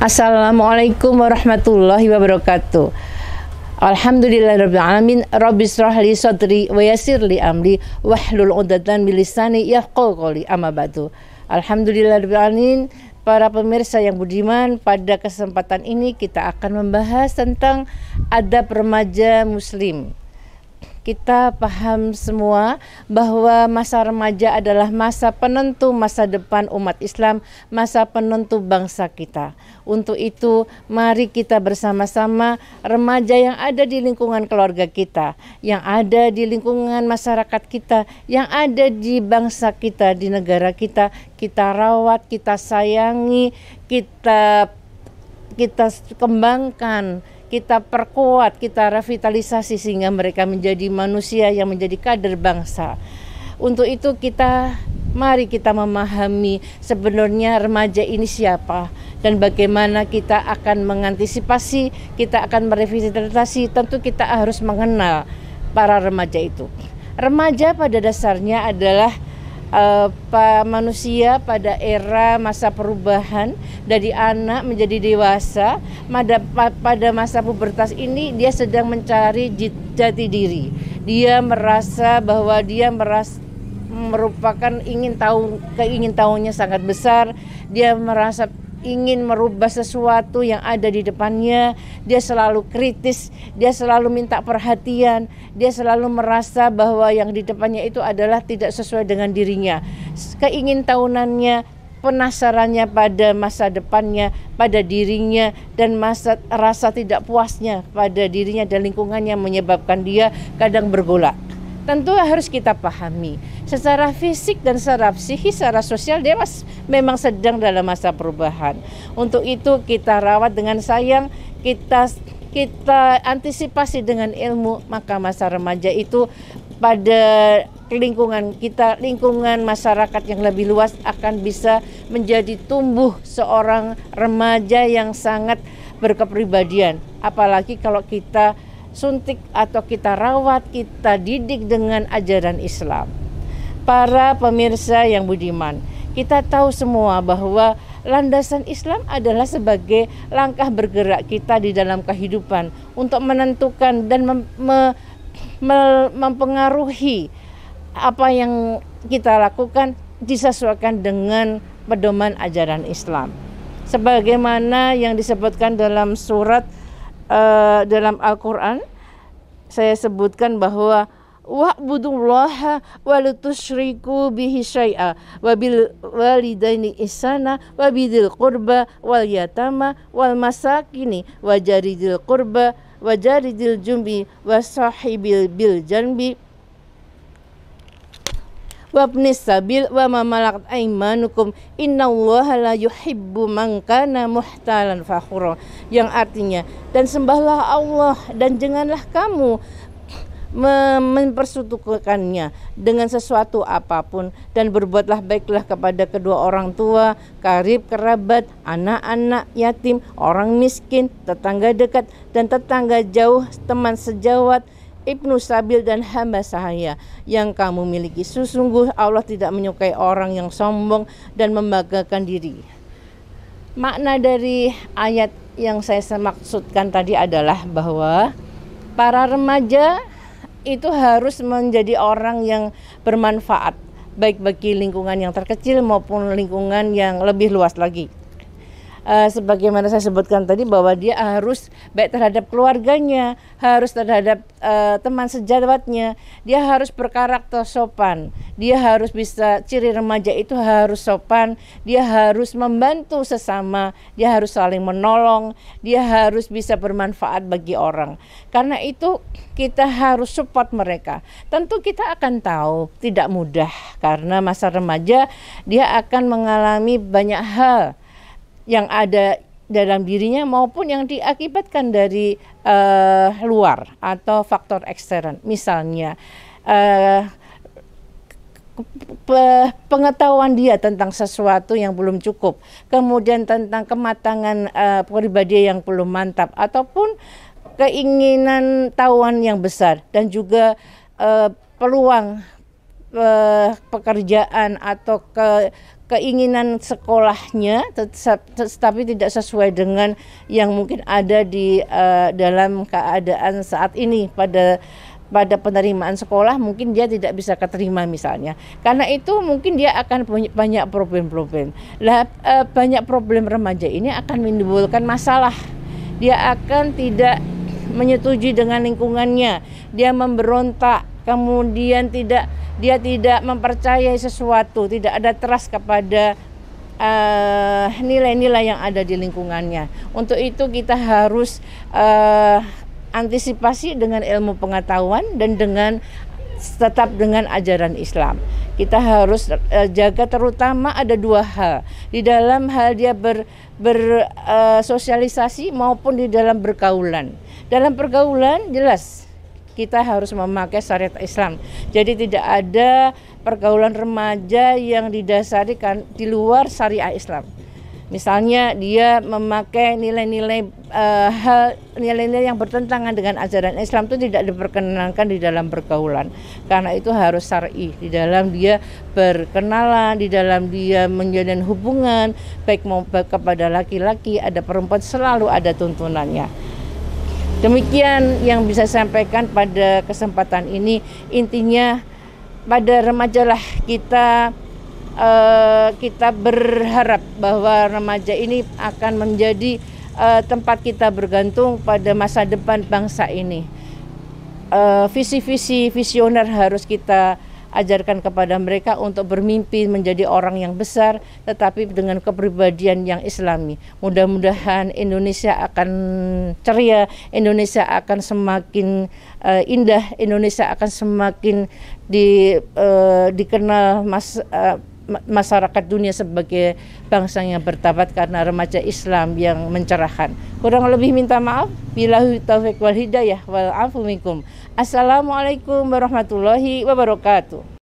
Assalamualaikum warahmatullahi wabarakatuh. Alhamdulillahirabbil alamin. Rabbis shrah li sadri wa yassir li amri wahlul 'uqdatam min lisani yafqahu qawli. Amma ba'du. Alhamdulillahirabbil alamin. Para pemirsa yang budiman, pada kesempatan ini kita akan membahas tentang adab remaja muslim. Kita paham semua bahwa masa remaja adalah masa penentu masa depan umat Islam, masa penentu bangsa kita. Untuk itu, mari kita bersama-sama remaja yang ada di lingkungan keluarga kita, yang ada di lingkungan masyarakat kita, yang ada di bangsa kita, di negara kita, kita rawat, kita sayangi, kita kembangkan, kita perkuat, kita revitalisasi sehingga mereka menjadi manusia yang menjadi kader bangsa. Untuk itu mari kita memahami sebenarnya remaja ini siapa dan bagaimana kita akan mengantisipasi, kita akan merevitalisasi. Tentu kita harus mengenal para remaja itu. Remaja pada dasarnya adalah manusia pada era masa perubahan dari anak menjadi dewasa. Pada masa pubertas ini dia sedang mencari jati diri. Dia merasa bahwa dia merupakan keingin tahunya sangat besar. Dia merasa ingin merubah sesuatu yang ada di depannya. Dia selalu kritis, dia selalu minta perhatian, dia selalu merasa bahwa yang di depannya itu adalah tidak sesuai dengan dirinya. Keingintahuannya, penasarannya pada masa depannya, pada dirinya, dan rasa tidak puasnya pada dirinya dan lingkungannya menyebabkan dia kadang bergolak. Tentu harus kita pahami secara fisik dan secara psikis, secara sosial dia memang sedang dalam masa perubahan. Untuk itu kita rawat dengan sayang, kita antisipasi dengan ilmu, maka masa remaja itu pada lingkungan kita, lingkungan masyarakat yang lebih luas akan bisa menjadi tumbuh seorang remaja yang sangat berkepribadian. Apalagi kalau kita suntik atau kita rawat, kita didik dengan ajaran Islam. Para pemirsa yang budiman, kita tahu semua bahwa landasan Islam adalah sebagai langkah bergerak kita di dalam kehidupan untuk menentukan dan mempengaruhi apa yang kita lakukan disesuaikan dengan pedoman ajaran Islam. Sebagaimana yang disebutkan dalam surat dalam Al-Quran, saya sebutkan bahwa wa'budullaha wa la tusyriku bihi syai'a wa bil walidaini ihsana wa bidzil qurba wal yatama wal masakini wa jaridil qurba wa jaridil jumbi wa sahibil bil janbi wabnis sabil wa ma malakat aimanukum innallaha la yuhibbu man kana muhtalan fakhura, yang artinya, dan sembahlah Allah dan janganlah kamu mempersekutukannya dengan sesuatu apapun, dan berbuatlah baiklah kepada kedua orang tua, karib kerabat, anak-anak yatim, orang miskin, tetangga dekat dan tetangga jauh, teman sejawat, Ibnu Sabil dan hamba sahaya yang kamu miliki. Sesungguh Allah tidak menyukai orang yang sombong dan membanggakan diri. Makna dari ayat yang saya maksudkan tadi adalah bahwa para remaja itu harus menjadi orang yang bermanfaat, baik bagi lingkungan yang terkecil maupun lingkungan yang lebih luas lagi. Sebagaimana saya sebutkan tadi bahwa dia harus baik terhadap keluarganya, harus terhadap teman sejawatnya, dia harus berkarakter sopan, dia harus bisa, ciri remaja itu harus sopan, dia harus membantu sesama, dia harus saling menolong, dia harus bisa bermanfaat bagi orang. Karena itu kita harus support mereka. Tentu kita akan tahu tidak mudah karena masa remaja dia akan mengalami banyak hal yang ada dalam dirinya maupun yang diakibatkan dari luar atau faktor ekstern. Misalnya pengetahuan dia tentang sesuatu yang belum cukup, kemudian tentang kematangan pribadi yang belum mantap, ataupun keinginan tahuan yang besar, dan juga peluang pekerjaan atau keinginan sekolahnya tetapi tidak sesuai dengan yang mungkin ada di dalam keadaan saat ini. Pada penerimaan sekolah mungkin dia tidak bisa keterima misalnya. Karena itu mungkin dia akan banyak problem-problem. Banyak problem remaja ini akan menimbulkan masalah. Dia akan tidak menyetujui dengan lingkungannya. Dia memberontak, kemudian dia tidak mempercayai sesuatu, tidak ada trust kepada nilai-nilai yang ada di lingkungannya. Untuk itu kita harus antisipasi dengan ilmu pengetahuan dan tetap dengan ajaran Islam. Kita harus jaga, terutama ada dua hal di dalam hal dia bersosialisasi maupun di dalam bergaulan. Dalam pergaulan jelas kita harus memakai syariat Islam. Jadi tidak ada pergaulan remaja yang didasari di luar syariat Islam. Misalnya dia memakai nilai-nilai nilai-nilai yang bertentangan dengan ajaran Islam, itu tidak diperkenankan di dalam pergaulan. Karena itu harus syar'i, di dalam dia berkenalan, di dalam dia menjalin hubungan baik kepada laki-laki, ada perempuan, selalu ada tuntunannya. Demikian yang bisa saya sampaikan pada kesempatan ini. Intinya pada remajalah kita berharap bahwa remaja ini akan menjadi tempat kita bergantung pada masa depan bangsa ini. Visi-visi visioner harus kita ajarkan kepada mereka untuk bermimpi menjadi orang yang besar, tetapi dengan kepribadian yang Islami. Mudah-mudahan Indonesia akan ceria, Indonesia akan semakin indah, Indonesia akan semakin dikenal masyarakat dunia sebagai bangsa yang bertabat karena remaja Islam yang mencerahkan. Kurang lebih minta maaf. Billahi taufiq wal hidayah wal afu minkum. Assalamualaikum warahmatullahi wabarakatuh.